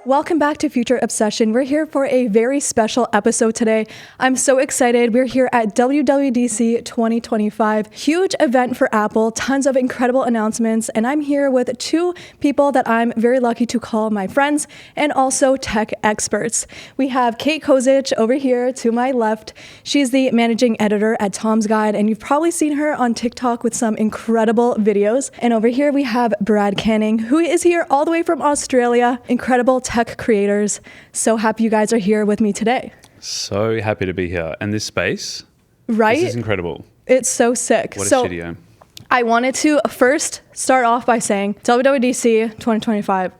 Welcome back to Future Obsession. We're here for a very special episode today. I'm so excited. We're here at WWDC 2025. Huge event for Apple, tons of incredible announcements, and I'm here with two people that I'm very lucky to call my friends and also tech experts. We have Kate Kozuch over here to my left. She's the managing editor at Tom's Guide, and you've probably seen her on TikTok with some incredible videos. And over here we have Brad Canning, who is here all the way from Australia. Incredible tech creators. So happy you guys are here with me today. So happy to be here. And this space, right? This is incredible. It's so sick. What a studio. I wanted to first start off by saying WWDC 2025,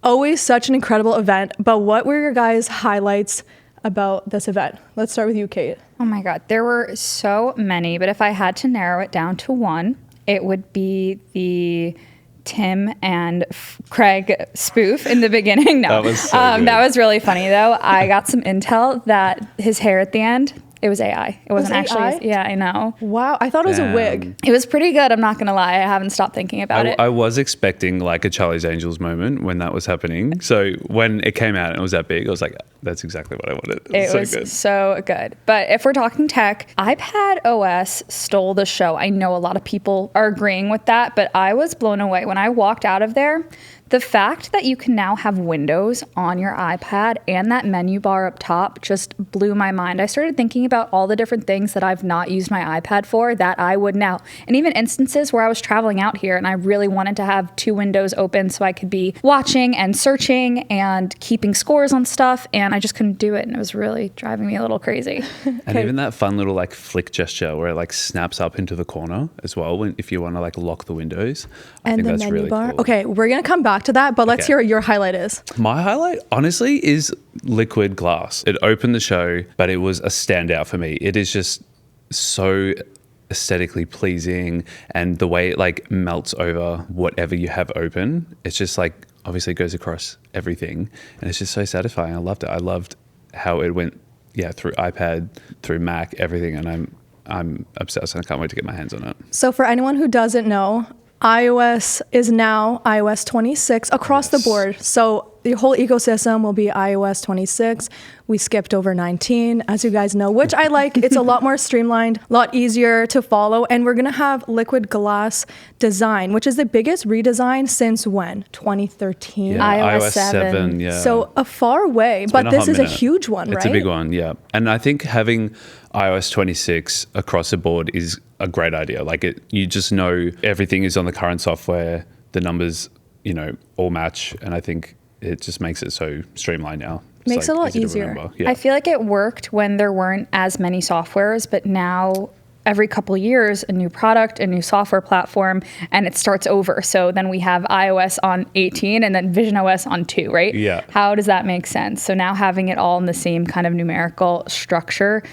always such an incredible event. But what were your guys' highlights about this event? Let's start with you, Kate. Oh my God, there were so many, but if I had to narrow it down to one, it would be the Tim and Craig spoof in the beginning. No, that was so good. That was really funny though. I got some intel that his hair at the end, it was AI. It wasn't actually. AI? Yeah, I know. Wow, I thought it was a wig. It was pretty good. I'm not gonna lie. I haven't stopped thinking about it. I was expecting like a Charlie's Angels moment when that was happening. So when it came out and it was that big, I was like, that's exactly what I wanted. It was so good. But if we're talking tech, iPad OS stole the show. I know a lot of people are agreeing with that, but I was blown away when I walked out of there. The fact that you can now have Windows on your iPad and that menu bar up top just blew my mind. I started thinking about all the different things that I've not used my iPad for that I would now. And even instances where I was traveling out here and I really wanted to have two windows open so I could be watching and searching and keeping scores on stuff, and I just couldn't do it. And it was really driving me a little crazy. And even that fun little like flick gesture where it like snaps up into the corner as well if you want to like lock the windows. I think that's really cool. Okay, we're going to come back to that, but let's hear what your highlight is. My highlight, honestly, is liquid glass. It opened the show, but it was a standout for me. It is just so aesthetically pleasing, and the way it like melts over whatever you have open, it's just like obviously goes across everything, and it's just so satisfying. I loved it. I loved how it went, through iPad, through Mac, everything, and I'm obsessed, and I can't wait to get my hands on it. So for anyone who doesn't know, iOS is now iOS 26 across the board. So the whole ecosystem will be iOS 26. We skipped over 19, as you guys know, which I like. It's a lot more streamlined, a lot easier to follow. And we're going to have liquid glass design, which is the biggest redesign since when? 2013? Yeah, iOS 7, yeah. So a far way, but this is a huge one, right? It's a big one, yeah. And I think having iOS 26 across the board is a great idea. Like you just know everything is on the current software, the numbers, all match. And I think it just makes it so streamlined now. Makes it a lot easier. Yeah. I feel like it worked when there weren't as many softwares, but now every couple of years, a new product, a new software platform, and it starts over. So then we have iOS on 18 and then visionOS on 2, right? Yeah. How does that make sense? So now having it all in the same kind of numerical structure,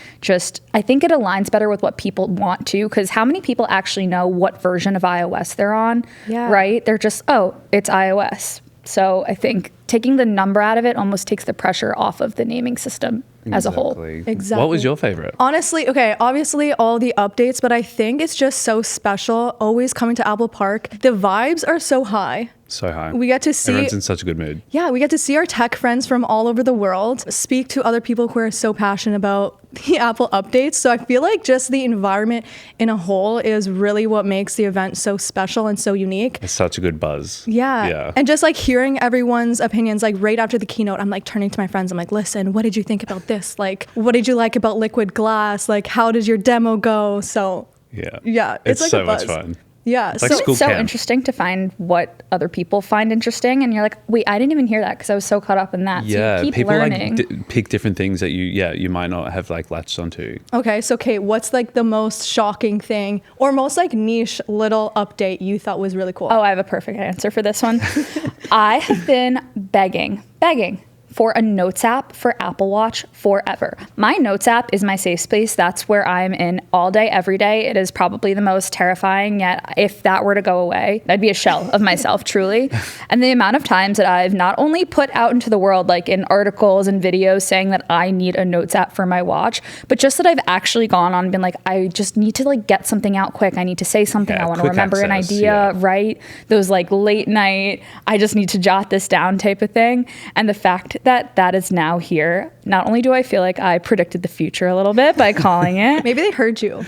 I think it aligns better with what people want to, because how many people actually know what version of iOS they're on, right? They're just, it's iOS. So I think taking the number out of it almost takes the pressure off of the naming system as a whole. Exactly. What was your favorite? Honestly, obviously all the updates, but I think it's just so special always coming to Apple Park. The vibes are so high. So high. We get to see... Everyone's in such a good mood. Yeah, we get to see our tech friends from all over the world speak to other people who are so passionate about the Apple updates. So I feel like just the environment in a whole is really what makes the event so special and so unique. It's such a good buzz. Yeah. And just like hearing everyone's opinions, like right after the keynote, I'm like turning to my friends. I'm like, listen, what did you think about this? Like, what did you like about liquid glass? Like, how did your demo go? So yeah, it's like so a buzz. much fun. Yeah, it's like it's so interesting to find what other people find interesting, and you're like, wait, I didn't even hear that because I was so caught up in that. Yeah, so you keep people learning. like pick different things that you might not have like latched onto. Okay, so Kate, what's like the most shocking thing or most like niche little update you thought was really cool? Oh, I have a perfect answer for this one. I have been begging for a notes app for Apple Watch forever. My notes app is my safe space. That's where I'm in all day, every day. It is probably the most terrifying, yet if that were to go away, I'd be a shell of myself, truly. And the amount of times that I've not only put out into the world, like in articles and videos saying that I need a notes app for my watch, but just that I've actually gone on and been like, I just need to like get something out quick. I need to say something. I want to remember an idea, right? Those like late night, I just need to jot this down type of thing. And the fact that that is now here, not only do I feel like I predicted the future a little bit by calling it. Maybe they heard you.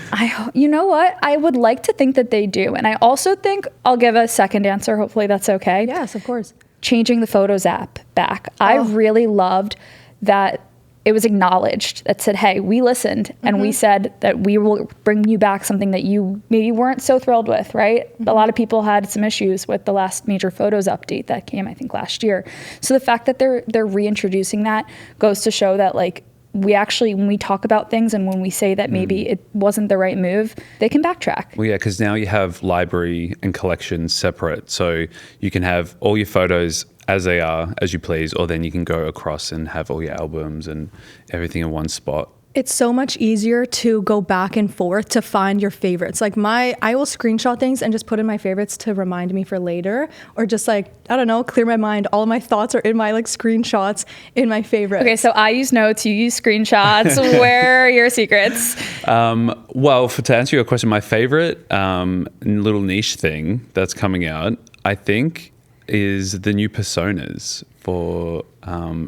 You know what? I would like to think that they do. And I also think I'll give a second answer. Hopefully that's okay. Yes, of course. Changing the Photos app back. I really loved that it was acknowledged that said, hey, we listened and we said that we will bring you back something that you maybe weren't so thrilled with, right? A lot of people had some issues with the last major Photos update that came, I think, last year. So the fact that they're reintroducing that goes to show that, like, we actually, when we talk about things and when we say that maybe it wasn't the right move, they can backtrack. Well, yeah, because now you have library and collections separate. So you can have all your photos as they are, as you please, or then you can go across and have all your albums and everything in one spot. It's so much easier to go back and forth to find your favorites. Like I will screenshot things and just put in my favorites to remind me for later, or just like, I don't know, clear my mind. All of my thoughts are in my like screenshots in my favorites. Okay, so I use notes, you use screenshots. Where are your secrets? Well, to answer your question, my favorite little niche thing that's coming out, I think, is the new personas for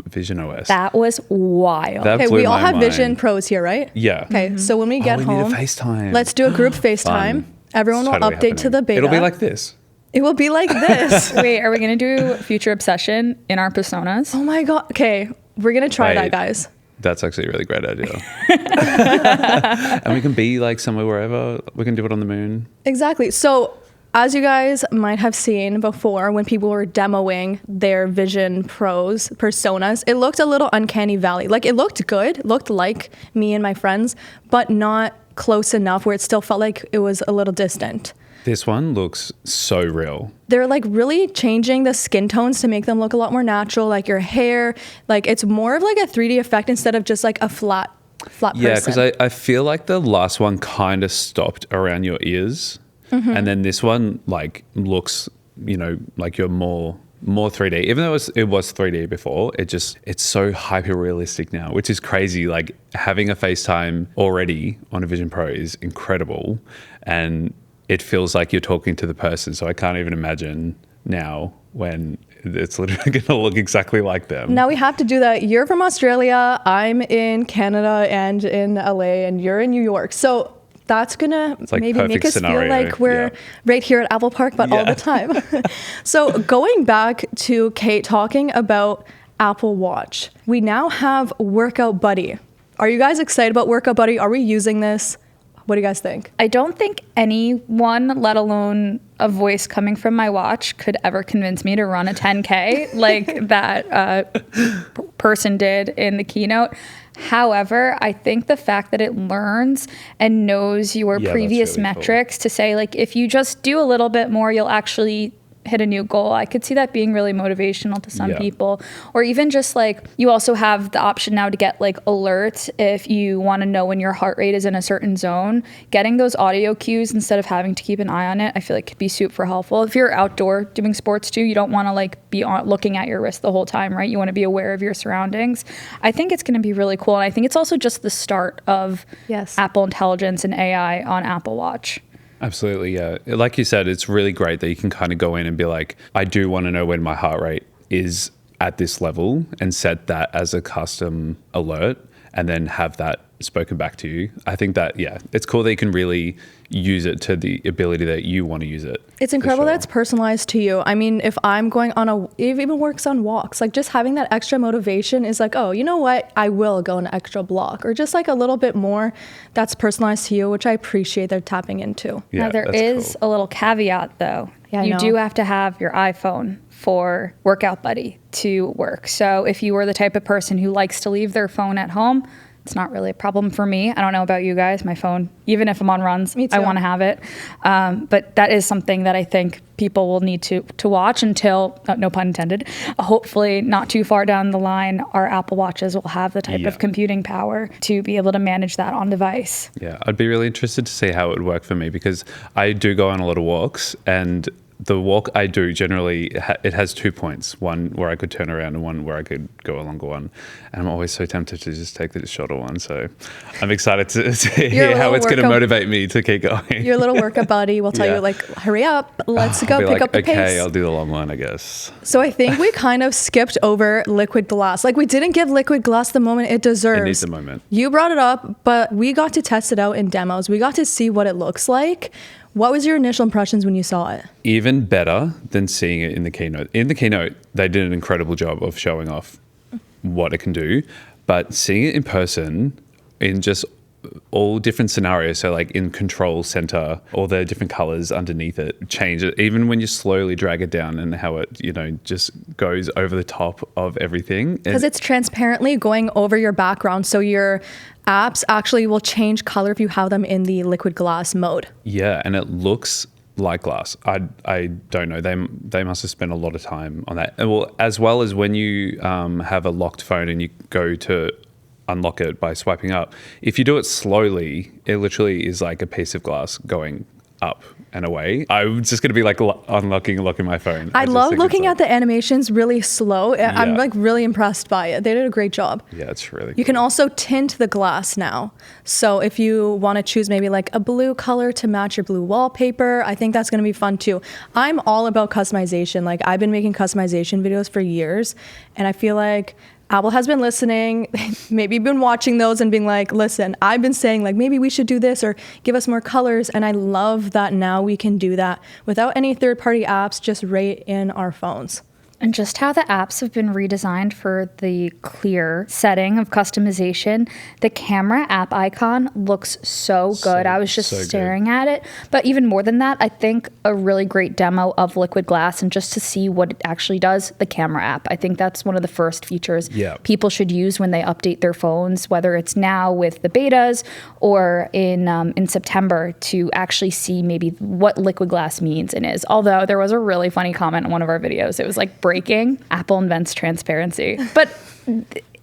Vision OS. That was wild. That Okay, blew we all my have mind. Vision Pros here, right? Yeah. Okay, so when we get we home, need a FaceTime. let's do a group FaceTime. Everyone will Totally update to the happening. beta. It'll be like this. It will be like this. Wait, are we going to do future obsession in our personas? Oh my God. Okay, we're going to try that, Wait. guys. That's actually a really great idea. And we can be like somewhere wherever. We can do it on the moon. Exactly. So as you guys might have seen before, when people were demoing their Vision Pros personas, it looked a little uncanny valley. Like, it looked good, looked like me and my friends, but not close enough where it still felt like it was a little distant. This one looks so real. They're like really changing the skin tones to make them look a lot more natural, like your hair. Like, it's more of like a 3D effect instead of just like a flat person. Yeah, because I feel like the last one kind of stopped around your ears. And then this one like looks, you know, like you're more 3D. Even though it was 3D before, it's so hyper realistic now, which is crazy. Like, having a FaceTime already on a Vision Pro is incredible, and it feels like you're talking to the person. So I can't even imagine now when it's literally going to look exactly like them. Now we have to do that. You're from Australia, I'm in Canada and in LA, and you're in New York. So that's gonna like maybe make us scenario. feel like we're right here at Apple Park, but all the time. So going back to Kate talking about Apple Watch, we now have Workout Buddy. Are you guys excited about Workout Buddy? Are we using this? What do you guys think? I don't think anyone, let alone a voice coming from my watch, could ever convince me to run a 10K like that person did in the keynote. However, I think the fact that it learns and knows your previous really metrics to say, like, if you just do a little bit more, you'll actually hit a new goal. I could see that being really motivational to some people. Or even just like, you also have the option now to get like alerts if you want to know when your heart rate is in a certain zone. Getting those audio cues instead of having to keep an eye on it, I feel like could be super helpful. If you're outdoor doing sports too, you don't want to like be looking at your wrist the whole time, right? You want to be aware of your surroundings. I think it's going to be really cool. And I think it's also just the start of Apple Intelligence and AI on Apple Watch. Absolutely, yeah. Like you said, it's really great that you can kind of go in and be like, I do want to know when my heart rate is at this level, and set that as a custom alert, and then have that spoken back to you. I think that, it's cool that you can really use it to the ability that you want to use it. It's incredible that it's personalized to you. I mean, if I'm going on it even works on walks. Like, just having that extra motivation is like, oh, you know what? I will go an extra block, or just like a little bit more that's personalized to you, which I appreciate they're tapping into. Yeah, now, there is a little caveat though. Yeah, you do have to have your iPhone for Workout Buddy to work. So if you are the type of person who likes to leave their phone at home, It's not really a problem for me. I don't know about you guys. My phone, even if I'm on runs, Me too. I want to have it. But that is something that I think people will need to watch until, no pun intended, hopefully not too far down the line, our Apple Watches will have the type of computing power to be able to manage that on device. Yeah, I'd be really interested to see how it would work for me, because I do go on a lot of walks, and the walk I do generally, it has 2 points, one where I could turn around and one where I could go a longer one. And I'm always so tempted to just take the shorter one. So I'm excited to hear how it's going to motivate me to keep going. Your little workout buddy will tell you, like, hurry up, let's go pick up the pace. Okay, I'll do the long one, I guess. So I think we kind of skipped over liquid glass. Like, we didn't give liquid glass the moment it deserves. It needs a moment. You brought it up, but we got to test it out in demos. We got to see what it looks like. What was your initial impressions when you saw it? Even better than seeing it in the keynote. In the keynote, they did an incredible job of showing off what it can do, but seeing it in person in just all different scenarios, so like in control center, all the different colors underneath it change it, even when you slowly drag it down, and how it, just goes over the top of everything. Because it's transparently going over your background, so your apps actually will change color if you have them in the liquid glass mode. Yeah, and it looks like glass. I don't know. They must have spent a lot of time on that. And well, as well as when you have a locked phone and you go to unlock it by swiping up, if you do it slowly, it literally is like a piece of glass going up and away. I'm just going to be like unlocking and locking my phone. I love looking at the animations really slow. I'm like really impressed by it. They did a great job. Yeah, it's really You can also tint the glass now. So if you want to choose maybe like a blue color to match your blue wallpaper, I think that's going to be fun too. I'm all about customization. Like, I've been making customization videos for years, and I feel like Apple has been listening, maybe been watching those and being like, listen, I've been saying like, maybe we should do this or give us more colors. And I love that now we can do that without any third-party apps, just right in our phones. And just how the apps have been redesigned for the clear setting of customization. The camera app icon looks so good. I was just staring at it. But even more than that, I think a really great demo of liquid glass, and just to see what it actually does, the camera app. I think that's one of the first features people should use when they update their phones, whether it's now with the betas or in September, to actually see maybe what liquid glass means and is. Although there was a really funny comment in one of our videos. It was like, breaking, Apple invents transparency. But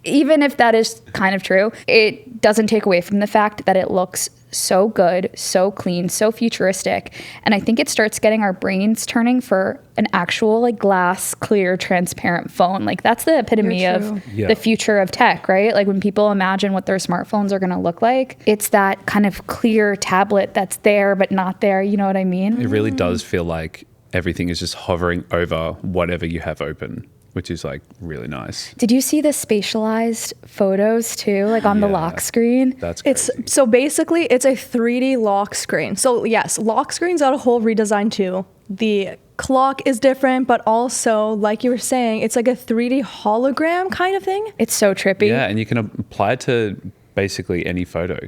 even if that is kind of true, it doesn't take away from the fact that it looks so good, so clean, so futuristic. And I think it starts getting our brains turning for an actual like glass, clear, transparent phone. Like, that's the epitome of the future of tech, right? Like, when people imagine what their smartphones are going to look like, it's that kind of clear tablet that's there but not there. You know what I mean? It really does feel like everything is just hovering over whatever you have open, which is like really nice. Did you see the spatialized photos too, like on the lock screen? That's crazy. So basically it's a 3D lock screen. So yes, lock screens got a whole redesign too. The clock is different, but also, like you were saying, it's like a 3D hologram kind of thing. It's so trippy. Yeah, and you can apply it to basically any photo.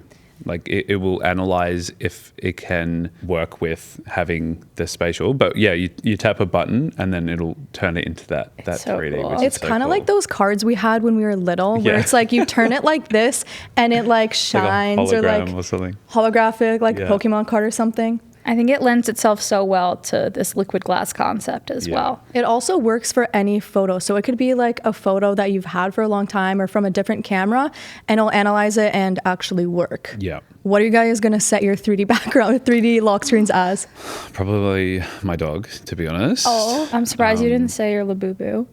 Like, it will analyze if it can work with having the spatial. But yeah, you tap a button and then it'll turn it into that so 3D. cool. Which It's is so kind of cool. like those cards we had when we were little, where it's like you turn it like this and it like shines, like a or like hologram or something. holographic, like Pokemon card or something. I think it lends itself so well to this liquid glass concept as well. It also works for any photo. So it could be like a photo that you've had for a long time or from a different camera, and it'll analyze it and actually work. Yeah. What are you guys going to set your 3D background, 3D lock screens as? Probably my dog, to be honest. Oh, I'm surprised you didn't say your Labubu.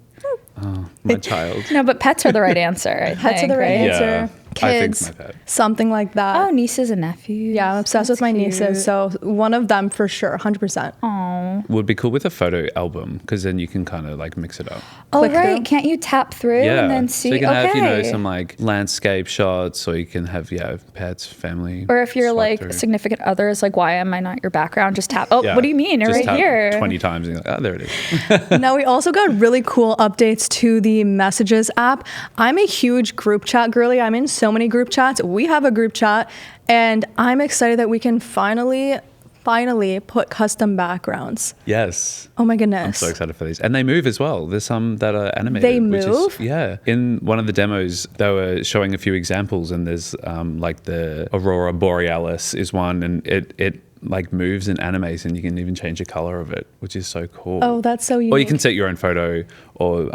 My child. No, but pets are the right answer. Pets are the right answer. Yeah, Kids, I think my pet. something like that. Oh, nieces and nephews. Yeah, I'm obsessed with my nieces. cute. So one of them for sure, 100%. Oh, Would be cool with a photo album, because then you can kind of like mix it up. Click right. through. Can't you tap through and then see? So you can okay. have, some like landscape shots, or you can have, pets, family. Or if you're swipe like through. significant others, like, why am I not your background? Just tap. Oh, Yeah. what do you mean? You're Just right tap here. 20 times and you're like, oh, there it is. Now, we also got really cool updates to the Messages app. I'm a huge group chat girly. I'm in so many group chats. We have a group chat, and I'm excited that we can finally finally put custom backgrounds. Yes. Oh my I'm goodness. so excited for these. And they move as well. There's some that are animated. They which is- move? yeah. In one of the demos, they were showing a few examples, and there's like the Aurora Borealis is one, and it like moves and animates, and you can even change the color of it, which is so cool. Oh, that's so unique. Or you can set your own photo, or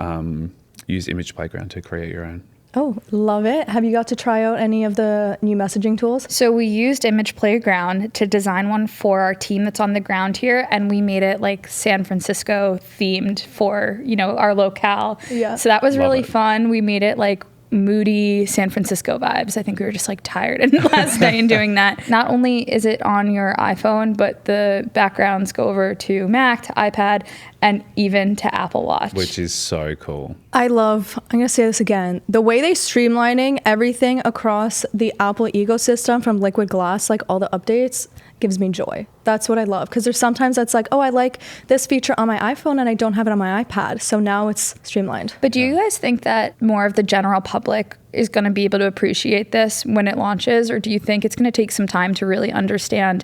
use Image Playground to create your own. Oh, love it. Have you got to try out any of the new messaging tools? So we used Image Playground to design one for our team that's on the ground here, and we made it like San Francisco themed for, our locale. Yeah. So that was Love really it. fun. We made it like moody San Francisco vibes. I think we were just like tired and last night in doing that. Not only is it on your iPhone, but the backgrounds go over to Mac, to iPad, and even to Apple Watch. Which is so cool. I'm going to say this again. The way they streamlining everything across the Apple ecosystem from Liquid Glass, like all the updates, gives me joy. That's what I love. Because there's sometimes that's like, oh, I like this feature on my iPhone and I don't have it on my iPad. So now it's streamlined. But do you guys think that more of the general public is going to be able to appreciate this when it launches? Or do you think it's going to take some time to really understand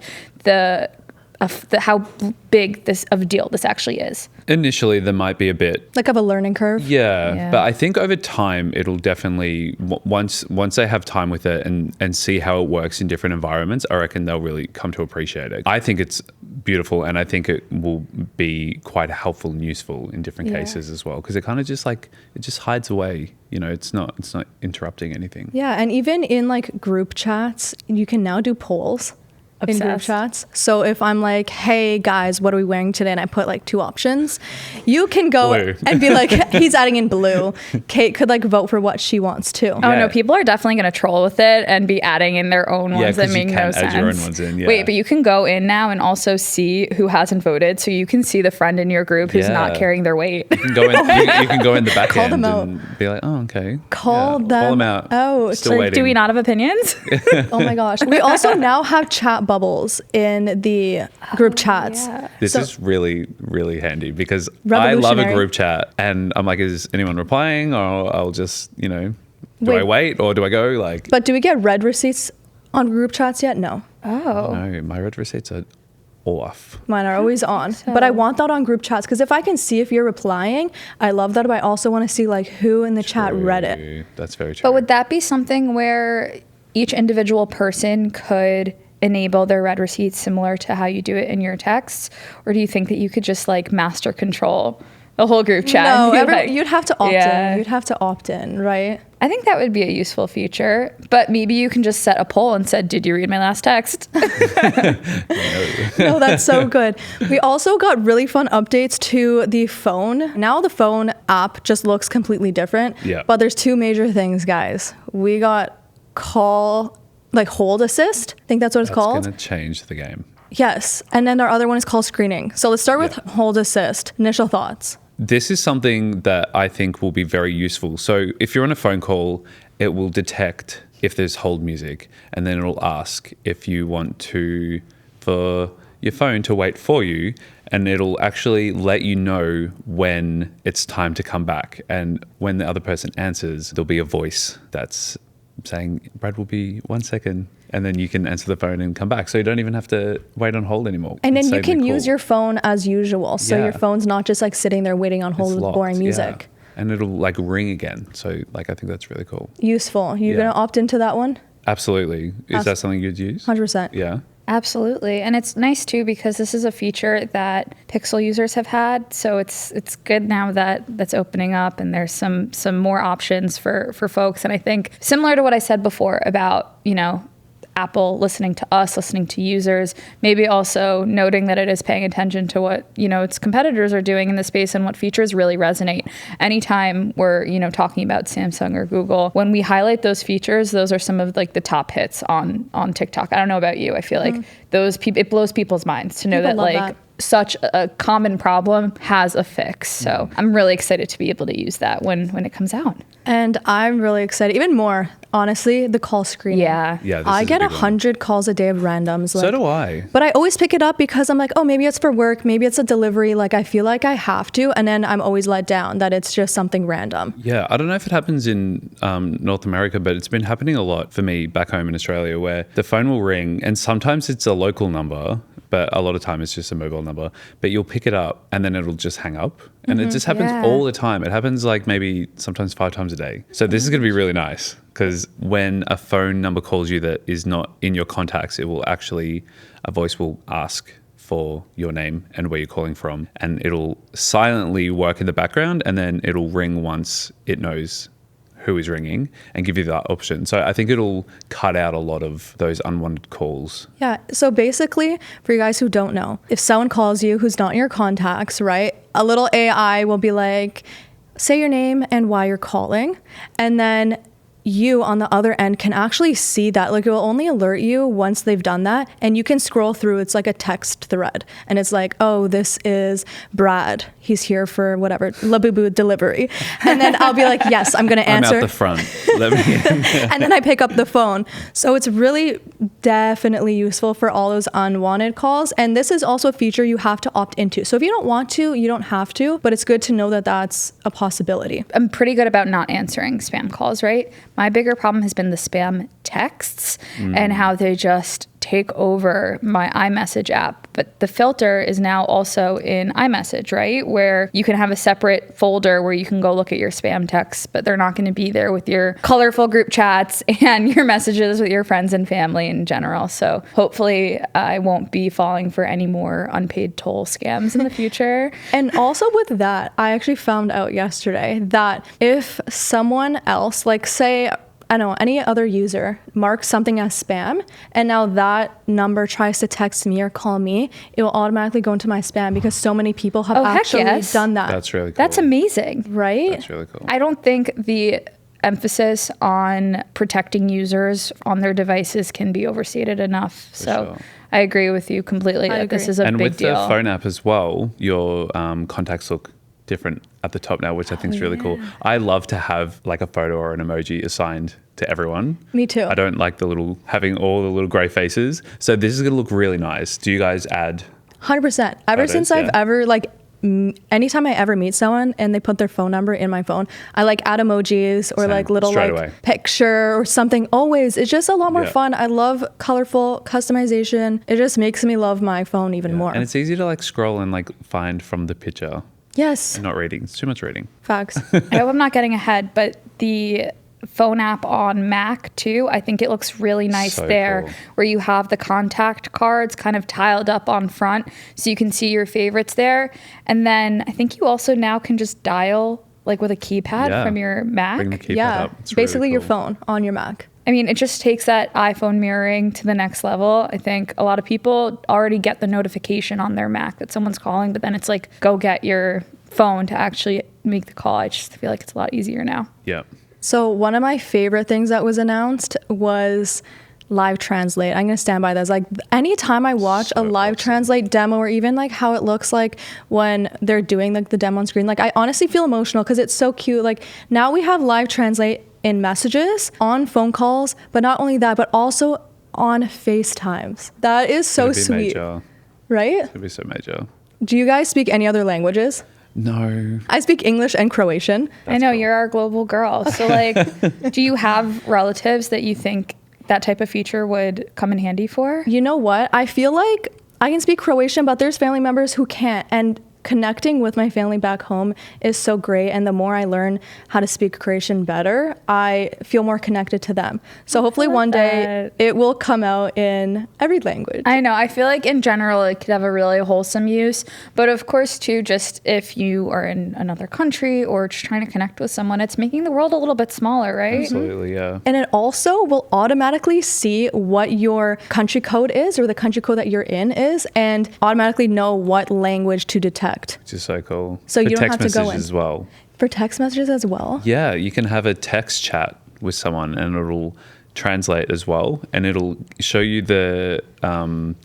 how big of a deal this actually is? Initially, there might be a bit. Like of a learning curve. Yeah. But I think over time, it'll definitely, once they have time with it and see how it works in different environments, I reckon they'll really come to appreciate it. I think it's beautiful, and I think it will be quite helpful and useful in different cases as well, because it kind of just it just hides away. It's not interrupting anything. Yeah, and even in like group chats, you can now do polls. In group Obsessed. chats. So if I'm like, hey guys, what are we wearing today? And I put like 2 options, you can go Blue. and be like, he's adding in blue. Kate could like vote for what she wants to. Oh Yeah. no, people are definitely going to troll with it and be adding in their own ones that 'cause you make can no add sense. your own ones in, yeah. Wait, but you can go in now and also see who hasn't voted, so you can see the friend in your group who's not Yeah. carrying their weight. You can go in, you can go in the back Call end them out. and be like, oh, okay. Call Call them them out. out. Still Like, waiting. Do we not have opinions? Oh my gosh. We also now have chat bubbles in the group chats. yeah. This So- is really, really handy, because I love a Revolutionary. group chat, and I'm like, is anyone replying? Or I'll just, do I wait or do I go? Like, But do we get red receipts on group chats yet? No. Oh. no, my red receipts are off. Mine are always on. so. But I want that on group chats because if I can see if you're replying, I love that. But I also want to see like who in the chat read it. True. That's very true. But would that be something where each individual person could enable their read receipts similar to how you do it in your texts? Or do you think that you could just like master control the whole group chat? No, and be like- you'd have to opt Yeah. in. You'd have to opt in, right? I think that would be a useful feature, but maybe you can just set a poll and said, did you read my last text? No, that's so good. We also got really fun updates to the phone. Now the phone app just looks completely different. Yeah. But there's 2 major things, guys. We got hold assist. I think that's what it's That's called. going to change the game. Yes. And then our other one is called screening. So let's start with hold assist. Initial thoughts. This is something that I think will be very useful. So if you're on a phone call, it will detect if there's hold music, and then it'll ask if you want for your phone to wait for you, and it'll actually let you know when it's time to come back. And when the other person answers, there'll be a voice that's saying, Brad will be 1 second. And then you can answer the phone and come back. So you don't even have to wait on hold anymore. And then It's you saving can the use call. your phone as usual. So Yeah. your phone's not just like sitting there waiting on hold It's with locked, boring yeah. music. And it'll like ring again. So like I think that's really cool. Useful. You Yeah. gonna opt into that one? Absolutely. Is that something you'd use? 100%. Yeah. Absolutely. And it's nice too because this is a feature that Pixel users have had. So it's good now that that's opening up and there's some more options for folks. And I think similar to what I said before about, Apple listening to us, listening to users, maybe also noting that it is paying attention to what, its competitors are doing in the space and what features really resonate. Anytime we're, talking about Samsung or Google, when we highlight those features, those are some of like the top hits on TikTok. I don't know about you. I feel like those people, it blows people's minds to know People that love like that. such a common problem has a fix. So I'm really excited to be able to use that when it comes out. And I'm really excited, even more, honestly, the call screening. Yeah. Yeah. This I is get a big one. 100 calls a day of randoms. So do I. But I always pick it up because I'm like, oh, maybe it's for work. Maybe it's a delivery. Like, I feel like I have to. And then I'm always let down that it's just something random. Yeah. I don't know if it happens in North America, but it's been happening a lot for me back home in Australia where the phone will ring and sometimes it's a local number but a lot of time it's just a mobile number. But you'll pick it up and then it'll just hang up. And it just happens Yeah. all the time. It happens like maybe sometimes 5 times a day. So this is going to be really nice because when a phone number calls you that is not in your contacts, it will actually, a voice will ask for your name and where you're calling from, and it'll silently work in the background, and then it'll ring once it knows who is ringing and give you that option. So I think it'll cut out a lot of those unwanted calls. Yeah. So basically, for you guys who don't know, if someone calls you who's not in your contacts, right, a little AI will be like, say your name and why you're calling. And then you on the other end can actually see that. Like, it will only alert you once they've done that, and you can scroll through. It's like a text thread, and it's like, oh, this is Brad, he's here for whatever Labubu delivery, and then I'll be like, yes, I'm gonna answer. I'm out the front. Let me in. And then I pick up the phone. So it's really definitely useful for all those unwanted calls. And this is also a feature you have to opt into. So if you don't want to, you don't have to, but it's good to know that that's a possibility. I'm pretty good about not answering spam calls, right? My bigger problem has been the spam texts and how they just take over my iMessage app. But the filter is now also in iMessage, right? Where you can have a separate folder where you can go look at your spam texts, but they're not going to be there with your colorful group chats and your messages with your friends and family in general. So hopefully I won't be falling for any more unpaid toll scams in the future. And also with that, I actually found out yesterday that if someone else, like say, I don't know, any other user marks something as spam, and now that number tries to text me or call me, it will automatically go into my spam because so many people have heck actually yes. done that. That's really cool. That's amazing. right? That's really cool. I don't think the emphasis on protecting users on their devices can be overstated enough. So sure. I agree with you completely. I That this agree. is a And big with deal. the phone app as well, your contacts look different at the top now, which I think is really cool. I love to have like a photo or an emoji assigned to everyone. Me too. I don't like having all the little gray faces. So this is going to look really nice. Do you guys add? 100%. Ever Photos, since I've yeah. ever anytime I ever meet someone and they put their phone number in my phone, I like add emojis or Same. like little Straight like away. picture or something. Always. It's just a lot more Yeah. fun. I love colorful customization. It just makes me love my phone even more. And it's easy to like scroll and like find from the picture. Yes. And not reading. It's too much reading. Facts. I hope I'm not getting ahead, but the phone app on Mac too, I think it looks really nice So there, cool. where you have the contact cards kind of tiled up on front so you can see your favorites there. And then I think you also now can just dial like with a keypad Yeah. from your Mac. Bring the keypad Yeah. up. It's really Basically your cool. phone on your Mac. I mean, it just takes that iPhone mirroring to the next level. I think a lot of people already get the notification on their Mac that someone's calling, but then it's like, go get your phone to actually make the call. I just feel like it's a lot easier now. Yeah. So one of my favorite things that was announced was live translate. I'm going to stand by this. Like anytime I watch a So live awesome. translate demo or even like how it looks like when they're doing like the demo on screen, like I honestly feel emotional because it's so cute. Like now we have live translate in messages, on phone calls, but not only that, but also on FaceTimes. That is so It'd be sweet, Major. right? It'd be so major. Do you guys speak any other languages? No. I speak English and Croatian. I know cool. you're our global girl. So like, do you have relatives that you think that type of feature would come in handy for? You know what? I feel like I can speak Croatian, but there's family members who can't. And connecting with my family back home is so great. And the more I learn how to speak Croatian better, I feel more connected to them. So hopefully one day it will come out in every language. I know. I feel like in general it could have a really wholesome use. But of course, too, just if you are in another country or just trying to connect with someone, it's making the world a little bit smaller, right? Absolutely, yeah. And it also will automatically see what your country code is or the country code that you're in is and automatically know what language to detect. Which is so cool. So For you don't text have to go messages in. as well. For text messages as well. Yeah, you can have a text chat with someone and it'll translate as well, and it'll show you the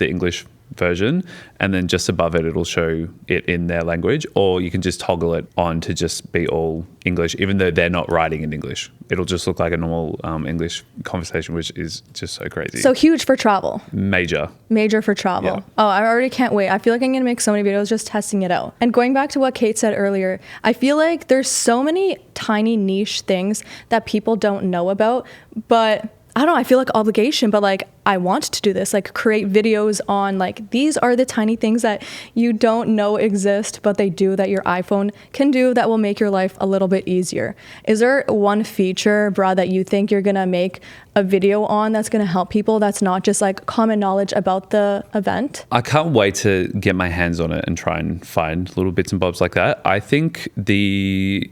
English version, and then just above it, it'll show it in their language, or you can just toggle it on to just be all English, even though they're not writing in English. It'll just look like a normal English conversation, which is just so crazy. So huge for travel. Major. Major for travel. Yeah. Oh, I already can't wait. I feel like I'm going to make so many videos just testing it out. And going back to what Kate said earlier, I feel like there's so many tiny niche things that people don't know about, but I don't know, I feel like obligation, but like I want to do this, like create videos on like these are the tiny things that you don't know exist, but they do that your iPhone can do that will make your life a little bit easier. Is there one feature, Brad, that you think you're gonna make a video on that's gonna help people that's not just like common knowledge about the event? I can't wait to get my hands on it and try and find little bits and bobs like that. I think the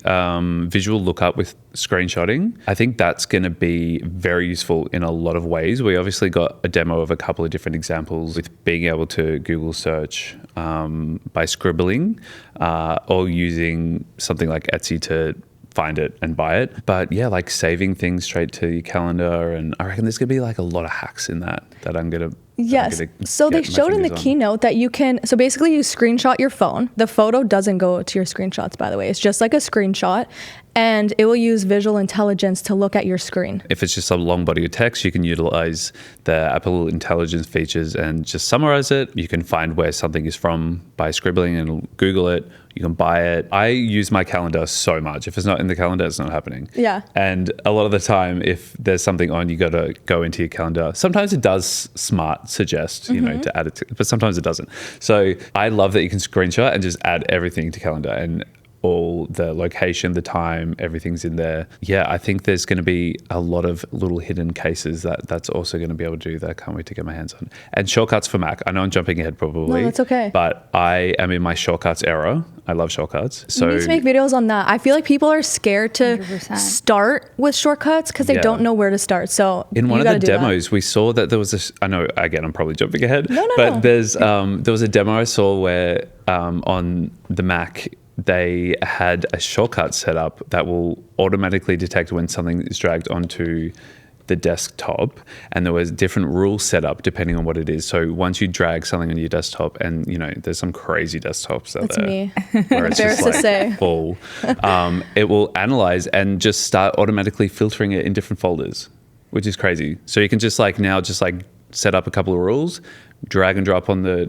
visual lookup with screenshotting, I think that's going to be very useful in a lot of ways. We obviously got a demo of a couple of different examples with being able to Google search by scribbling or using something like Etsy to find it and buy it. But yeah, like saving things straight to your calendar. And I reckon there's going to be like a lot of hacks in that I'm going to Yes. So they showed in the keynote that you can, so basically you screenshot your phone. The photo doesn't go to your screenshots, by the way. It's just like a screenshot, and it will use visual intelligence to look at your screen. If it's just a long body of text, you can utilize the Apple Intelligence features and just summarize it. You can find where something is from by scribbling and Google it. You can buy it. I use my calendar so much. If it's not in the calendar, it's not happening. Yeah. And a lot of the time, if there's something on, you got to go into your calendar. Sometimes it does smart suggest, you know, to add it to, but sometimes it doesn't. So I love that you can screenshot and just add everything to calendar, and all the location, the time, everything's in there. Yeah, I think there's going to be a lot of little hidden cases that's also going to be able to do that. I can't wait to get my hands on. And shortcuts for Mac. I know I'm jumping ahead probably. No, that's okay. But I am in my shortcuts era. I love shortcuts. So you need to make videos on that. I feel like people are scared to 100%. start with shortcuts because they don't know where to start. So in one of the demos, we saw that there was this, I know, again, I'm probably jumping ahead. But there's there was a demo I saw where on the Mac, they had a shortcut set up that will automatically detect when something is dragged onto the desktop, and there was different rules set up depending on what it is. So once you drag something on your desktop, and you know there's some crazy desktops out there me. where it's just like full, it will analyze and just start automatically filtering it in different folders, which is crazy. So you can just like now just like set up a couple of rules, drag and drop on the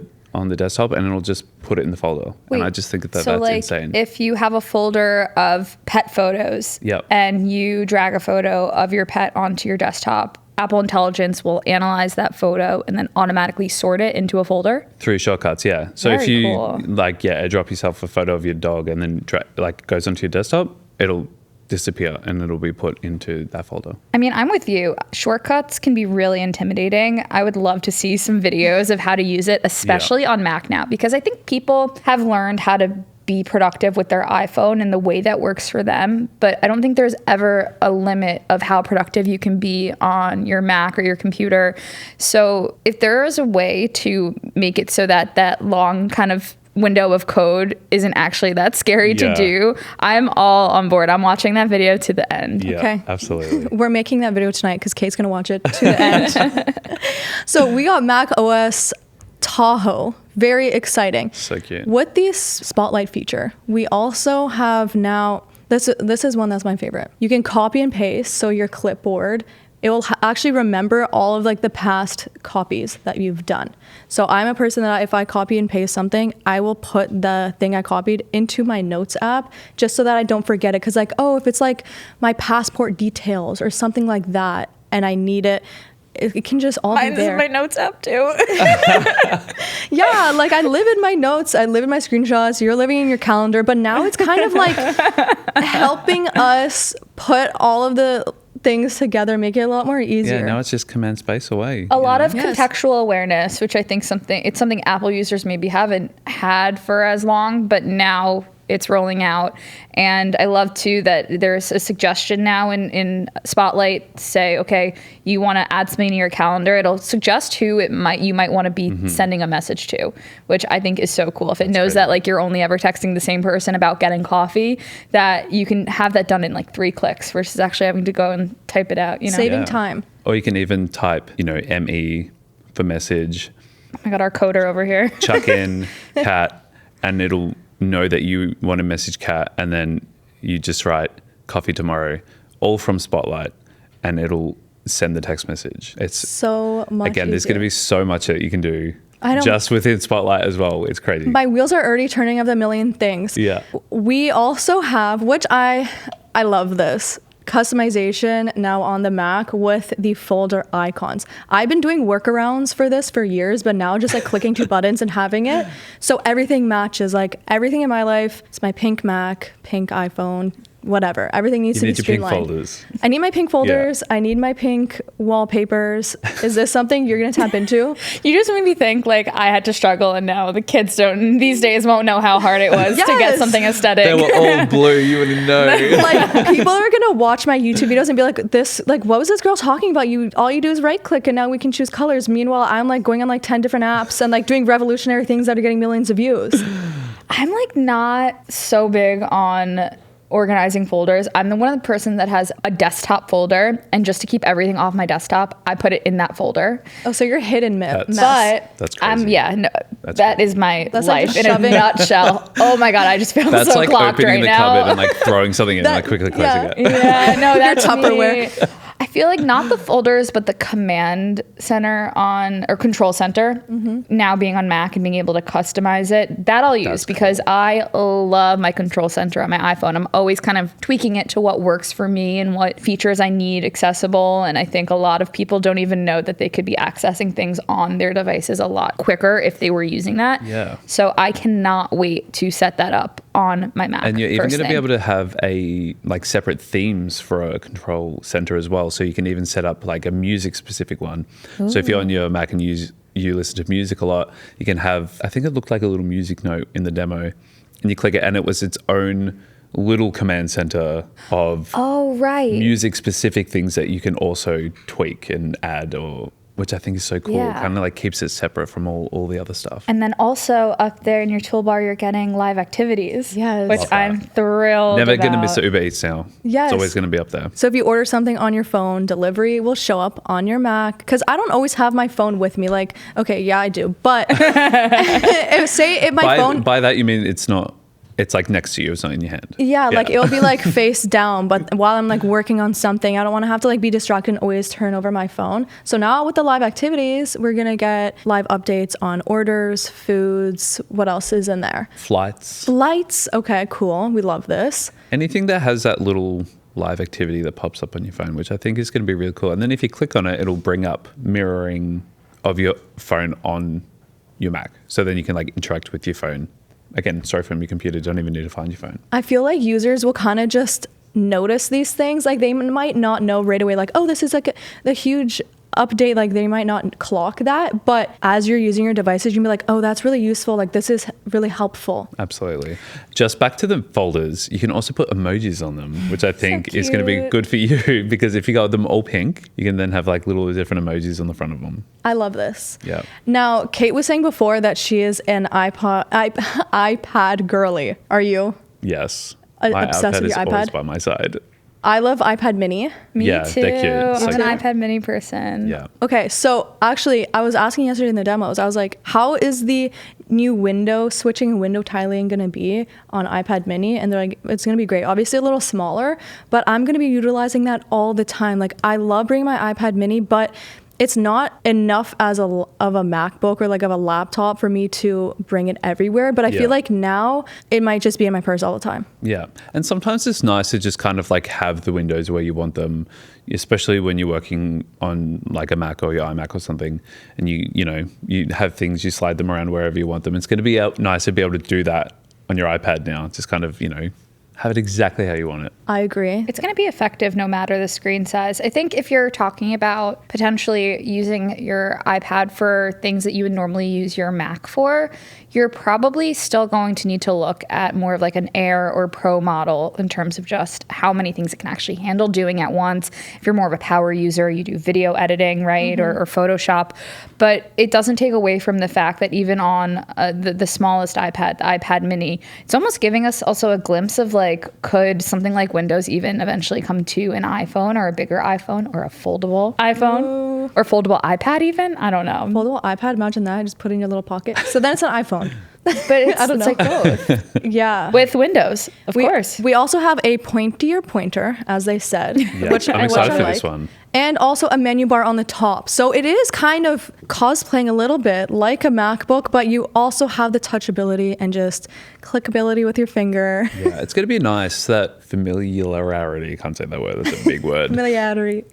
desktop, and it'll just put it in the folder. And I just think that that's like, insane. If you have a folder of pet photos and you drag a photo of your pet onto your desktop, Apple Intelligence will analyze that photo and then automatically sort it into a folder? Through shortcuts, yeah. So Very if you cool. airdrop yourself a photo of your dog and then goes onto your desktop, it'll disappear and it'll be put into that folder. I mean, I'm with you. Shortcuts can be really intimidating. I would love to see some videos of how to use it, especially on Mac now, because I think people have learned how to be productive with their iPhone and the way that works for them. But I don't think there's ever a limit of how productive you can be on your Mac or your computer. So if there is a way to make it so that that long kind of window of code isn't actually that scary to do, I'm all on board. I'm watching that video to the end. Yeah, okay. Absolutely. We're making that video tonight because Kate's going to watch it to the end. So we got macOS Tahoe. Very exciting. So cute. With the spotlight feature, we also have now, this is one that's my favorite. You can copy and paste, so your clipboard, it will actually remember all of like the past copies that you've done. So I'm a person that if I copy and paste something, I will put the thing I copied into my notes app just so that I don't forget it. Cause like, oh, if it's like my passport details or something like that and I need it, it can just all be there. Mine is my notes app too. Yeah, like I live in my notes, I live in my screenshots, you're living in your calendar, but now it's kind of like helping us put all of the things together, make it a lot more easier. Yeah, now it's just command space away. A lot of contextual awareness, which I think it's something Apple users maybe haven't had for as long, but now it's rolling out. And I love too that there's a suggestion now in Spotlight, say, okay, you want to add something to your calendar. It'll suggest who you might want to be sending a message to, which I think is so cool. If it knows that like you're only ever texting the same person about getting coffee, that you can have that done in like 3 clicks versus actually having to go and type it out, you know? Saving time. Or you can even type, ME for message. I got our coder over here. Chuck in Kat, and it'll know that you want to message Kat, and then you just write coffee tomorrow, all from Spotlight, and it'll send the text message. It's so much again, there's going to be so much that you can do just within Spotlight as well. It's crazy. My wheels are already turning of the million things. Yeah. We also have, which I love this. customization now on the Mac with the folder icons. I've been doing workarounds for this for years, but now just like clicking 2 buttons and having it. So everything matches, like everything in my life. It's my pink Mac, pink iPhone, whatever. Everything needs to be streamlined. You need your pink folders. I need my pink folders. Yeah. I need my pink wallpapers. Is this something you're going to tap into? You just made me think like I had to struggle, and now the kids these days won't know how hard it was to get something aesthetic. They were all blue. You wouldn't know. Like people are going to watch my YouTube videos and be like, what was this girl talking about? All you do is right click and now we can choose colors. Meanwhile, I'm like going on like 10 different apps and like doing revolutionary things that are getting millions of views. I'm like not so big on organizing folders. I'm the one of the person that has a desktop folder, and just to keep everything off my desktop, I put it in that folder. Oh, so you're hidden mess. That's crazy. That is my life in a nutshell. Oh my God, I just feel that's so like clocked opening right the now. cupboard and like throwing something in and like quickly closing it. Yeah, no, that's Tupperware. me. I feel like not the folders, but the command center or control center now being on Mac and being able to customize it, that I'll use because I love my control center on my iPhone. I'm always kind of tweaking it to what works for me and what features I need accessible. And I think a lot of people don't even know that they could be accessing things on their devices a lot quicker if they were using that. Yeah. So I cannot wait to set that up on my Mac. And you're even going to be able to have separate themes for a control center as well. So you can even set up like a music specific one. Ooh. So if you're on your Mac and you listen to music a lot, you can have, I think it looked like a little music note in the demo, and you click it and it was its own little command center of music specific things that you can also tweak and add, which I think is so cool. Yeah. Kind of like keeps it separate from all the other stuff. And then also up there in your toolbar, you're getting live activities. Yes. Which I'm thrilled Never about. going to miss the Uber Eats now. Yes. It's always going to be up there. So if you order something on your phone, delivery will show up on your Mac. Because I don't always have my phone with me. Like, okay, yeah, I do. But By that, you mean it's like next to you, it's not in your hand. Yeah, like it'll be like face down, but while I'm like working on something, I don't want to have to like be distracted and always turn over my phone. So now with the live activities, we're going to get live updates on orders, foods, what else is in there? Flights. Okay, cool. We love this. Anything that has that little live activity that pops up on your phone, which I think is going to be really cool. And then if you click on it, it'll bring up mirroring of your phone on your Mac. So then you can like interact with your phone. Again, sorry from your computer, don't even need to find your phone. I feel like users will kind of just notice these things. Like they might not know right away, like, oh, this is like the huge update. Like they might not clock that. But as you're using your devices, you'll be like, oh, that's really useful. Like this is really helpful. Absolutely. Just back to the folders, you can also put emojis on them, which I think is going to be good for you because if you got them all pink, you can then have like little different emojis on the front of them. I love this. Yeah. Now, Kate was saying before that she is an iPad girly. Are you? Yes. My obsessed with your iPad? Always by my side. I love iPad mini. Me yeah, too. they're cute. I'm an iPad mini person. Yeah. Okay, so actually, I was asking yesterday in the demos, I was like, how is the new window switching and window tiling going to be on iPad mini? And they're like, it's going to be great. Obviously a little smaller, but I'm going to be utilizing that all the time. Like I love bringing my iPad mini, but it's not enough of a MacBook or like of a laptop for me to bring it everywhere. But I feel like now it might just be in my purse all the time. Yeah. And sometimes it's nice to just kind of like have the windows where you want them, especially when you're working on like a Mac or your iMac or something. And you have things, you slide them around wherever you want them. It's going to be nice to be able to do that on your iPad now. Just kind of, have it exactly how you want it. I agree. It's going to be effective no matter the screen size. I think if you're talking about potentially using your iPad for things that you would normally use your Mac for, you're probably still going to need to look at more of like an Air or Pro model in terms of just how many things it can actually handle doing at once. If you're more of a power user, you do video editing, right, or Photoshop. But it doesn't take away from the fact that even on the smallest iPad, the iPad mini, it's almost giving us also a glimpse of like, could something like Windows even eventually come to an iPhone or a bigger iPhone or a foldable iPhone or foldable iPad even? I don't know. Foldable iPad, imagine that. Just put it in your little pocket. So then it's an iPhone. But it's, I don't it's like both. Yeah. With Windows, of course. We also have a pointier pointer, as they said, Yeah, which I'm I excited for like. this one. And also a menu bar on the top. So it is kind of cosplaying a little bit like a MacBook, but you also have the touchability and just clickability with your finger. Yeah, it's going to be nice, that familiarity, can't say that word, that's a big word, Familiarity.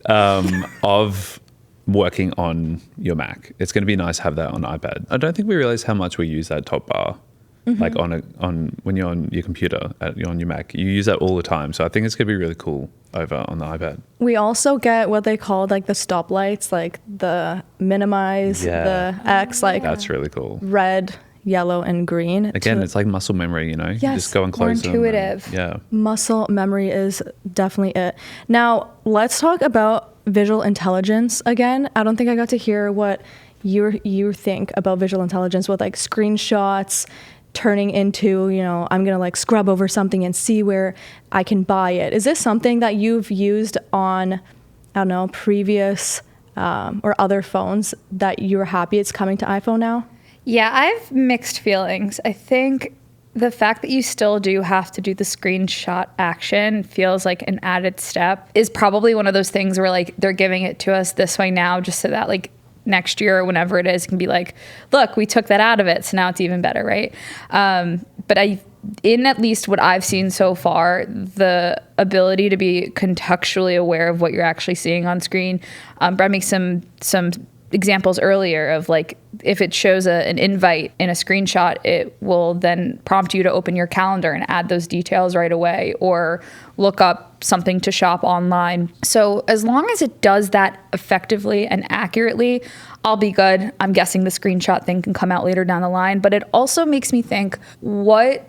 of working on your Mac. It's going to be nice to have that on iPad. I don't think we realize how much we use that top bar. Like on when you're on your computer, on your Mac, you use that all the time. So I think it's going to be really cool over on the iPad. We also get what they call like the stoplights, like the minimize, the X, like That's really cool. red, yellow, and green. Again, it's like muscle memory, you know? You Yes, just go and more close them and- intuitive. yeah. Muscle memory is definitely it. Now, let's talk about visual intelligence again. I don't think I got to hear what you think about visual intelligence with like screenshots turning into, you know, I'm going to like scrub over something and see where I can buy it. Is this something that you've used on, I don't know, previous or other phones that you're happy it's coming to iPhone now? Yeah, I have mixed feelings. I think the fact that you still do have to do the screenshot action feels like an added step is probably one of those things where like they're giving it to us this way now just so that like next year or whenever it is can be like, look, we took that out of it, so now it's even better, right? But in at least what I've seen so far, the ability to be contextually aware of what you're actually seeing on screen. Brad makes some examples earlier of like if it shows an invite in a screenshot, it will then prompt you to open your calendar and add those details right away or look up something to shop online. So as long as it does that effectively and accurately, I'll be good. I'm guessing the screenshot thing can come out later down the line, but it also makes me think, what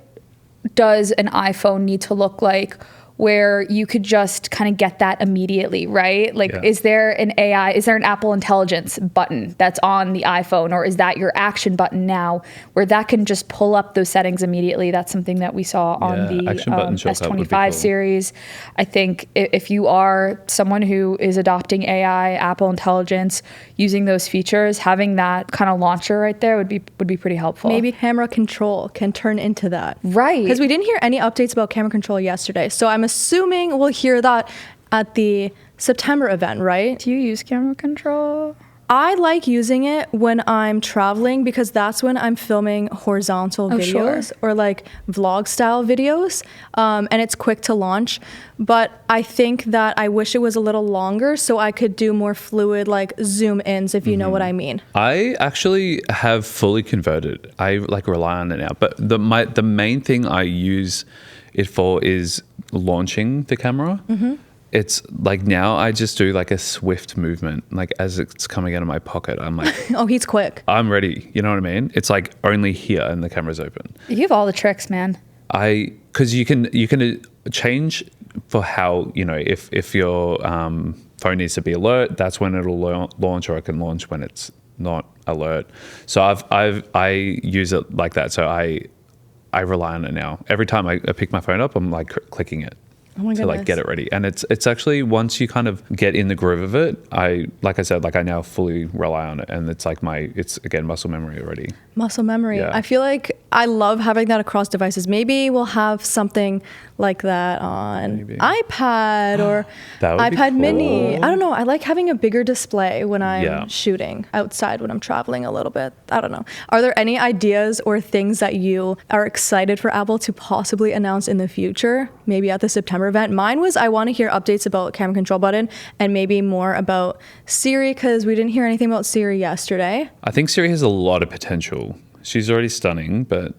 does an iPhone need to look like where you could just kind of get that immediately, right? Like, is there an Apple Intelligence button that's on the iPhone, or is that your action button now where that can just pull up those settings immediately? That's something that we saw on the S25 series. I think if you are someone who is adopting AI, Apple Intelligence, using those features, having that kind of launcher right there would be pretty helpful. Maybe camera control can turn into that. Right. Because we didn't hear any updates about camera control yesterday. So I'm assuming we'll hear that at the September event, right? Do you use camera control? I like using it when I'm traveling because that's when I'm filming horizontal videos or like vlog style videos, and it's quick to launch. But I think that I wish it was a little longer so I could do more fluid like zoom ins, if you know what I mean. I actually have fully converted. I like rely on it now, but the main thing I use it for is launching the camera. It's like now I just do like a swift movement, like as it's coming out of my pocket, I'm like, Oh, he's quick. I'm ready. You know what I mean? It's like only here and the camera's open. You have all the tricks, man. Because you can change for how, you know, if your phone needs to be alert, that's when it'll launch, or it can launch when it's not alert. So I use it like that. So I rely on it now. Every time I pick my phone up, I'm like clicking it. To like get it ready. And it's actually, once you kind of get in the groove of it, I now fully rely on it, and it's like it's again muscle memory already. Muscle memory. Yeah. I feel like I love having that across devices. Maybe we'll have something like that on iPad or iPad Mini. I don't know. I like having a bigger display when I'm shooting outside, when I'm traveling a little bit. I don't know. Are there any ideas or things that you are excited for Apple to possibly announce in the future? Maybe at the September event. Mine was I want to hear updates about camera control button and maybe more about Siri, because we didn't hear anything about Siri yesterday. I think Siri has a lot of potential. She's already stunning, but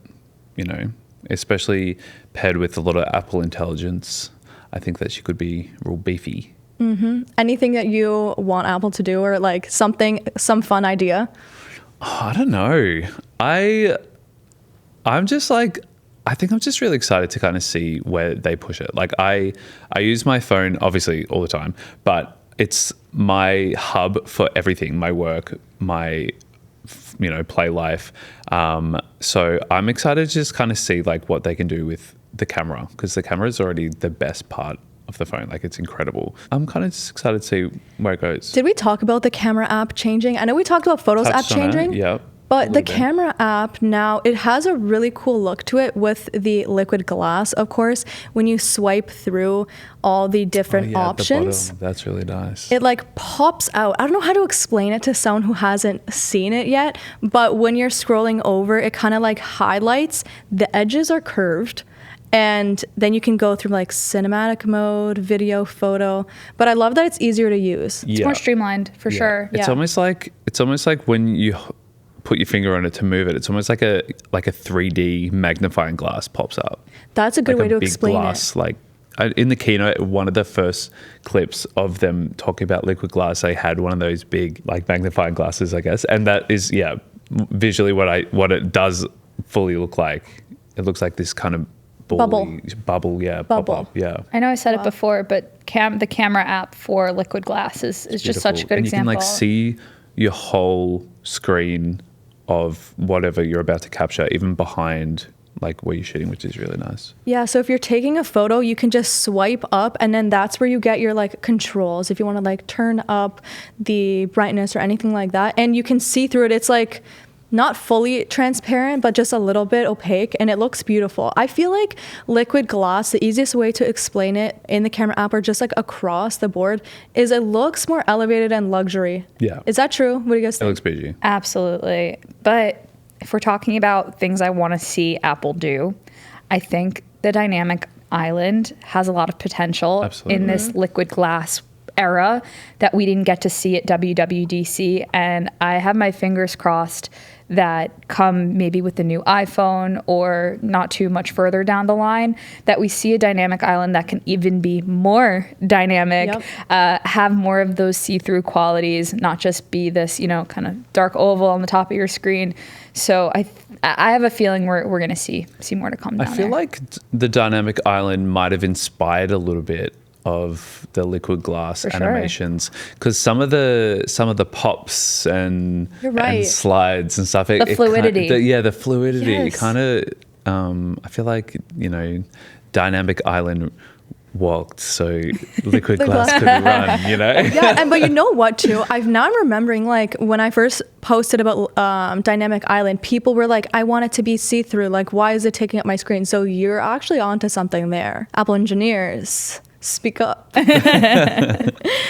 you know, especially paired with a lot of Apple Intelligence, I think that she could be real beefy. Anything that you want Apple to do, or like some fun idea? Oh, I don't know. I'm just like, I think I'm just really excited to kind of see where they push it. Like I use my phone obviously all the time, but it's my hub for everything, my work, my, you know, play life. So I'm excited to just kind of see like what they can do with the camera, because the camera is already the best part of the phone. Like, it's incredible. I'm kind of just excited to see where it goes. Did we talk about the camera app changing? I know we talked about Photos app changing. Yeah. But the bit. camera app now, it has a really cool look to it with the liquid glass, of course. When you swipe through all the different At the options, bottom. That's really nice. it like pops out. I don't know how to explain it to someone who hasn't seen it yet, but when you're scrolling over, it kind of like highlights. The edges are curved. And then you can go through like cinematic mode, video, photo. But I love that it's easier to use. It's more streamlined for sure. It's Yeah. almost like when you put your finger on it to move it. It's almost like a 3D magnifying glass pops up. That's a good Like way to big explain glass, it. like in the keynote, one of the first clips of them talking about liquid glass, they had one of those big like magnifying glasses, I guess, and that is visually what it does fully look like. It looks like this kind of bubble, pop-up, yeah. I know I said it before, but the camera app for liquid glass is just such a good and example. you can like see your whole screen of whatever you're about to capture, even behind like where you're shooting, which is really nice. Yeah, so if you're taking a photo, you can just swipe up and then that's where you get your like controls if you want to like turn up the brightness or anything like that. And you can see through it. It's like not fully transparent, but just a little bit opaque, and it looks beautiful. I feel like liquid glass, the easiest way to explain it in the camera app or just like across the board, is it looks more elevated and luxury. Yeah. Is that true? What do you guys It think? looks bougie. Absolutely. But if we're talking about things I want to see Apple do, I think the dynamic island has a lot of potential in this liquid glass era that we didn't get to see at WWDC. And I have my fingers crossed that come maybe with the new iPhone or not too much further down the line, that we see a dynamic island that can even be more dynamic, have more of those see-through qualities, not just be this, kind of dark oval on the top of your screen. So I have a feeling we're going to see more to come down I feel there. like the dynamic island might have inspired a little bit of the liquid glass For sure. animations, because some of the pops and, You're right. and slides and stuff, The fluidity. the fluidity, it Yes. kind of I feel like dynamic island walked so liquid glass could run, Yeah, but you know what too? I'm remembering like when I first posted about Dynamic Island, people were like, I want it to be see-through. Like, why is it taking up my screen? So you're actually onto something there. Apple engineers, speak up.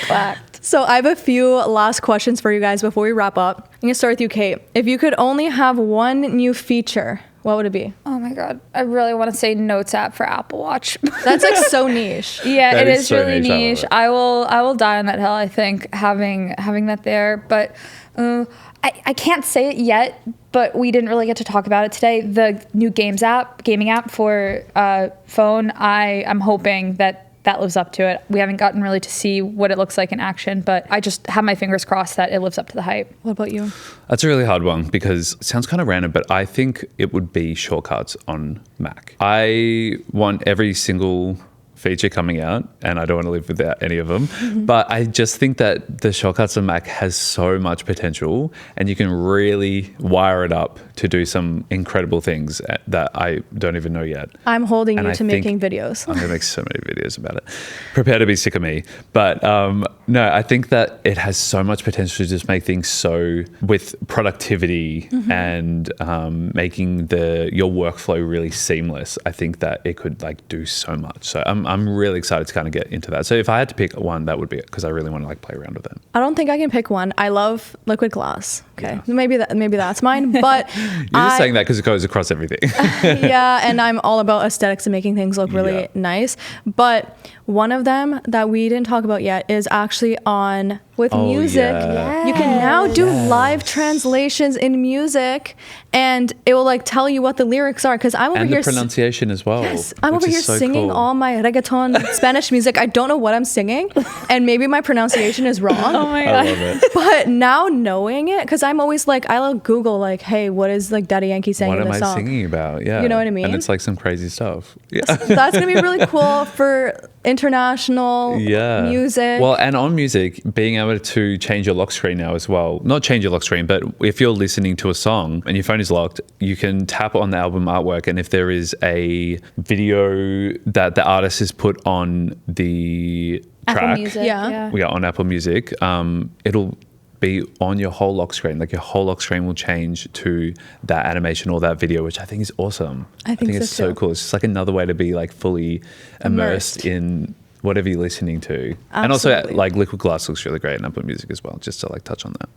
Clacked. So I have a few last questions for you guys before we wrap up. I'm gonna start with you, Kate. If you could only have one new feature, what would it be? Oh my God. I really want to say Notes app for Apple Watch. That's like so niche. Yeah, That it is is so really niche. I love niche. it. I will die on that hill, I think, having that there. But I can't say it yet, but we didn't really get to talk about it today. The new gaming app for phone, I'm hoping that lives up to it. We haven't gotten really to see what it looks like in action, but I just have my fingers crossed that it lives up to the hype. What about you? That's a really hard one because it sounds kind of random, but I think it would be shortcuts on Mac. I want every single feature coming out, and I don't want to live without any of them. But I just think that the shortcuts on Mac has so much potential, and you can really wire it up to do some incredible things that I don't even know yet. I'm holding And you I to think making videos. I'm going to make so many videos about it. Prepare to be sick of me. But no, I think that it has so much potential to just make things so with productivity and making your workflow really seamless. I think that it could like do so much. So I'm really excited to kind of get into that. So if I had to pick one, that would be it, because I really want to like play around with it. I don't think I can pick one. I love liquid glass. Okay, maybe that's mine. But You're just saying that because it goes across everything. yeah, and I'm all about aesthetics and making things look really nice. But one of them that we didn't talk about yet is actually on with music. yeah. You can now do live translations in music, and it will like tell you what the lyrics are. Because I'm over And here. the pronunciation as well. Yes, I'm which over is here so singing cool. all my reggaeton Spanish music. I don't know what I'm singing, and maybe my pronunciation is wrong. Oh my I God. love it. But now knowing it, because I'm always like, I'll Google like, hey, what is like Daddy Yankee saying What in am the I song? singing about? Yeah. You know what I mean? And it's like some crazy stuff. Yeah. That's gonna be really cool for international music. Well, and on music, being able to change your lock screen now as well. Not change your lock screen, but if you're listening to a song and your phone is locked, you can tap on the album artwork, and if there is a video that the artist has put on the Apple track, Music. Yeah. we are on Apple Music, it'll be on your whole lock screen. Like your whole lock screen will change to that animation or that video, which I think is awesome. I think it's so so too. cool. It's just like another way to be like fully immersed in whatever you're listening to. And also like Liquid Glass looks really great in Apple Music as well, just to like touch on that.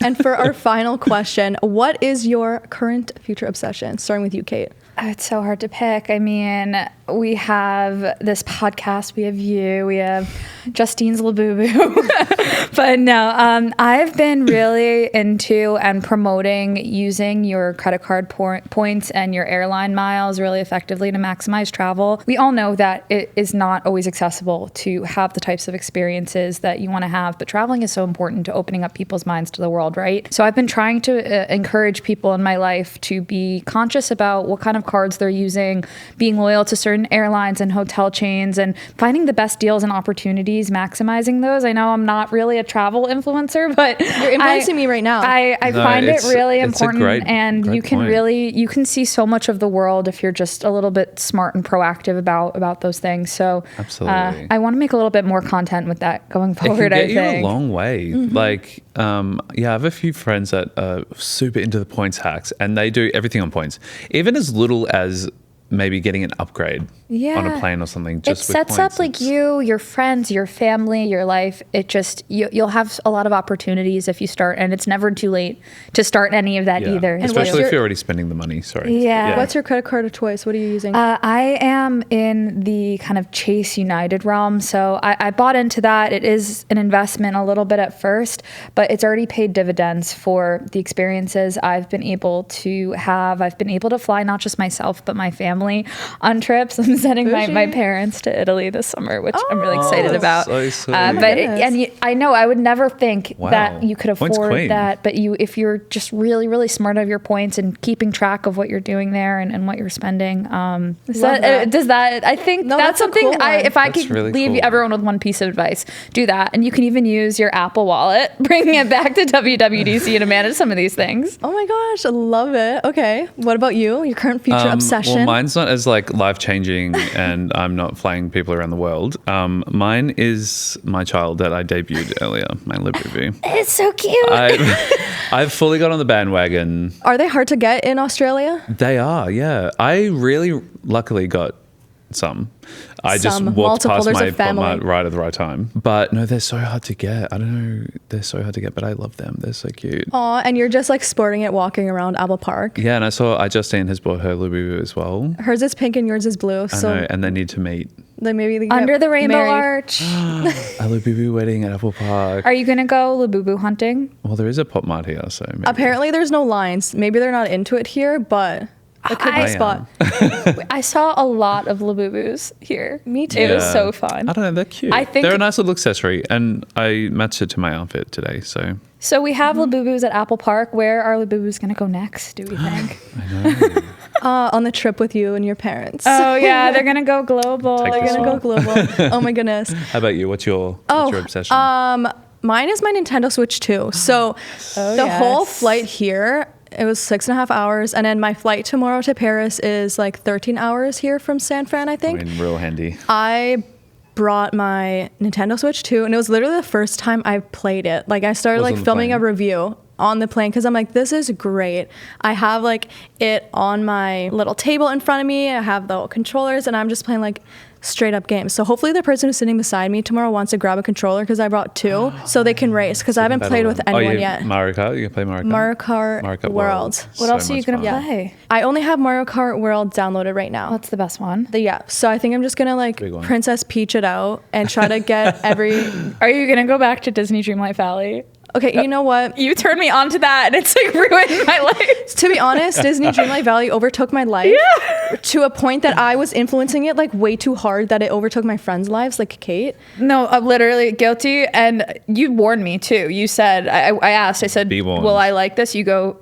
And for our final question, what is your current future obsession? Starting with you, Kate. It's so hard to pick. I mean, we have this podcast, we have you, we have Justine's Labubu. But no, I've been really into and promoting using your credit card points and your airline miles really effectively to maximize travel. We all know that it is not always accessible to have the types of experiences that you want to have, but traveling is so important to opening up people's minds to the world, right? So I've been trying to encourage people in my life to be conscious about what kind of cards they're using, being loyal to certain airlines and hotel chains, and finding the best deals and opportunities, maximizing those. I know I'm not really a travel influencer, but You're influencing me right now. I find it really important, and great you can point. you can see so much of the world if you're just a little bit smart and proactive about those things. So Absolutely. I want to make a little bit more content with that going It can forward. get I you think a long way. Like, I have a few friends that are super into the points hacks, and they do everything on points, even as little as maybe getting an upgrade on a plane or something. Just it sets with points. up like you, your friends, your family, your life. It just you'll have a lot of opportunities if you start, and it's never too late to start any of that either. And Especially if you're already spending the money. Sorry. Yeah. What's your credit card of choice? What are you using? I am in the kind of Chase United realm. So I bought into that. It is an investment a little bit at first, but it's already paid dividends for the experiences I've been able to have. I've been able to fly not just myself, but my family on trips. I'm sending my parents to Italy this summer, which I'm really excited about. So sweet. I know I would never think that you could Points afford queen. that, but if you're just really, really smart of your points and keeping track of what you're doing there and what you're spending, I think No, that's that's a something cool one. if I That's could really leave cool. everyone with one piece of advice, do that. And you can even use your Apple Wallet, bringing it back to WWDC to manage some of these things. Oh my gosh, I love it. Okay. What about you? Your current future obsession? Well, mine's not as like life-changing and I'm not flying people around the world. Mine is my child that I debuted earlier, my Labubu. It's so cute. I've fully got on the bandwagon. Are they hard to get in Australia? They are, yeah. I really luckily got some. I just Some. walked Multiple. past There's my a family. Pop Mart right at the right time. But no, they're so hard to get. I don't know. They're so hard to get, but I love them. They're so cute. Aw, and you're just like sporting it walking around Apple Park. Yeah, and I saw Justine has bought her Labubu as well. Hers is pink and yours is blue. I So know, and they need to meet. then maybe they Under get the rainbow married. arch. A Labubu wedding at Apple Park. Are you going to go Labubu hunting? Well, there is a Pop Mart here, so maybe. Apparently there's no lines. Maybe they're not into it here, but it could be I a spot. I saw a lot of Labubus here. Me too. It was Yeah. so fun. I don't know, they're cute. I think they're a nice little accessory, and I matched it to my outfit today, so. So we have Labubus at Apple Park. Where are Labubus going to go next, do we think? On the trip with you and your parents. Oh, yeah, they're going to go global. Take They're this gonna one. go global. Oh my goodness. How about you? What's your obsession? Mine is my Nintendo Switch 2. So the whole flight here, it was 6.5 hours. And then my flight tomorrow to Paris is like 13 hours here from San Fran, I I think. mean, real handy. I brought my Nintendo Switch 2, and it was literally the first time I played it. Like I started Was like on the filming a plane? review on the plane because I'm like, this is great. I have like it on my little table in front of me. I have the controllers, and I'm just playing like straight up games. So hopefully the person who's sitting beside me tomorrow wants to grab a controller because I brought two so they can race because I haven't played with anyone yet. Mario Kart? You can play Mario Kart? Mario Kart World. What else are you going going to play? I only have Mario Kart World downloaded right now. What's the best one? Yeah, so I think I'm just gonna like Big one. Princess Peach it out and try to get every. Are you going to go back to Disney Dreamlight Valley? Okay, you know what? You turned me on to that, and it's like ruined my life. To be honest, Disney Dreamlight Valley overtook my life to a point that I was influencing it like way too hard that it overtook my friends' lives, like Kate. No, I'm literally guilty. And you warned me too. You said, I asked, I said, Be warned. will I like this? You go,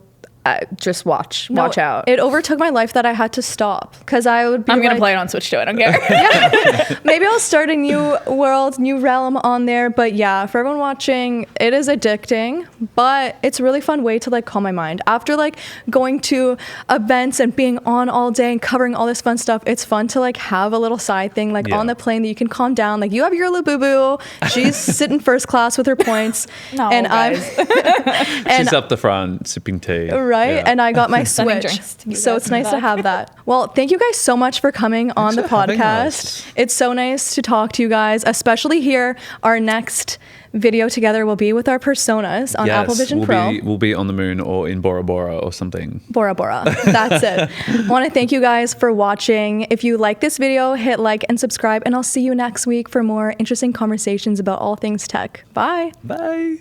just watch No, out. It overtook my life that I had to stop because I would be I'm gonna like, play it on Switch too. I don't care. maybe I'll start a new world, new realm on there. But yeah, for everyone watching, it is addicting, but it's a really fun way to like calm my mind. After like going to events and being on all day and covering all this fun stuff, it's fun to like have a little side thing like on the plane that you can calm down. Like you have your little boo-boo. She's sitting first class with her points. No, and guys. She's up the front sipping tea. Right. Yeah. And I got my Sending Switch. drinks to you So guys it's in the nice to back. have that. Well, thank you guys so much for coming on the for having podcast. us. It's so nice to talk to you guys, especially here. Our next video together will be with our personas on Apple Vision Pro. We'll be on the moon or in Bora Bora or something. Bora Bora. That's it. I want to thank you guys for watching. If you like this video, hit like and subscribe, and I'll see you next week for more interesting conversations about all things tech. Bye. Bye.